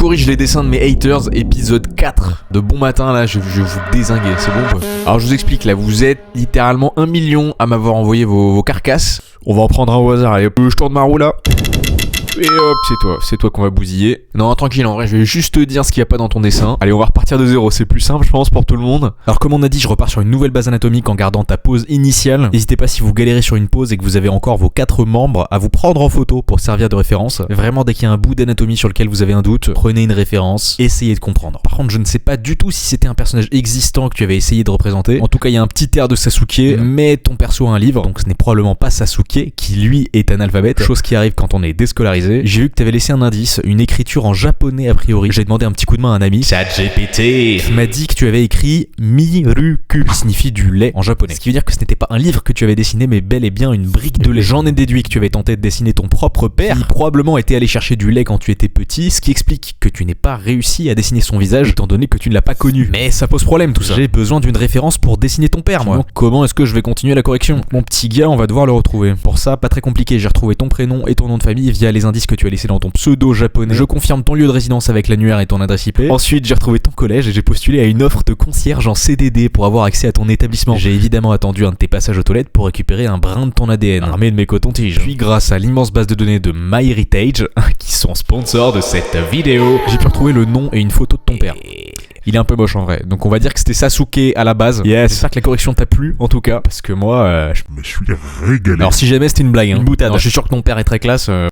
corrige les dessins de mes haters, épisode 4 de bon matin là, je vais vous dézinguer, c'est bon quoi. Alors je vous explique là, vous êtes littéralement 1 million à m'avoir envoyé vos carcasses. On va en prendre un au hasard, allez, je tourne ma roue là. Et hop, c'est toi qu'on va bousiller. Non, tranquille, en vrai, je vais juste te dire ce qu'il n'y a pas dans ton dessin. Allez, on va repartir de zéro, c'est plus simple, je pense, pour tout le monde. Alors, comme on a dit, je repars sur une nouvelle base anatomique en gardant ta pose initiale. N'hésitez pas, si vous galérez sur une pose et que vous avez encore vos 4 membres, à vous prendre en photo pour servir de référence. Vraiment, dès qu'il y a un bout d'anatomie sur lequel vous avez un doute, prenez une référence, essayez de comprendre. Par contre, je ne sais pas du tout si c'était un personnage existant que tu avais essayé de représenter. En tout cas, il y a un petit air de Sasuke, mais ton perso a un livre, donc ce n'est probablement pas Sasuke, qui lui est analphabète, chose qui arrive quand on est déscolarisé. J'ai vu que tu avais laissé un indice, une écriture en japonais a priori. J'ai demandé un petit coup de main à un ami, ChatGPT, qui m'a dit que tu avais écrit Miruku, qui signifie du lait en japonais. Ce qui veut dire que ce n'était pas un livre que tu avais dessiné, mais bel et bien une brique de lait. J'en ai déduit que tu avais tenté de dessiner ton propre père, qui probablement était allé chercher du lait quand tu étais petit, ce qui explique que tu n'aies pas réussi à dessiner son visage, étant donné que tu ne l'as pas connu. Mais ça pose problème tout ça. J'ai besoin d'une référence pour dessiner ton père, moi. Donc, comment est-ce que je vais continuer la correction? Mon petit gars, on va devoir le retrouver. Pour ça, pas très compliqué, j'ai retrouvé ton prénom et ton nom de famille via les indices que tu as laissés dans ton pseudo japonais. Je confirme ton lieu de résidence avec l'annuaire et ton adresse IP. Ensuite, j'ai retrouvé ton collège et j'ai postulé à une offre de concierge en CDD pour avoir accès à ton établissement. J'ai évidemment attendu un de tes passages aux toilettes pour récupérer un brin de ton ADN, armé de mes cotons-tiges. Puis grâce à l'immense base de données de MyHeritage, qui sont sponsors de cette vidéo, j'ai pu retrouver le nom et une photo de ton père. Il est un peu moche en vrai, donc on va dire que c'était Sasuke à la base. Yes. J'espère que la correction t'a plu en tout cas, parce que moi, je me suis régalé. Alors si jamais c'était une blague, une boutade. Alors, je suis sûr que ton père est très classe.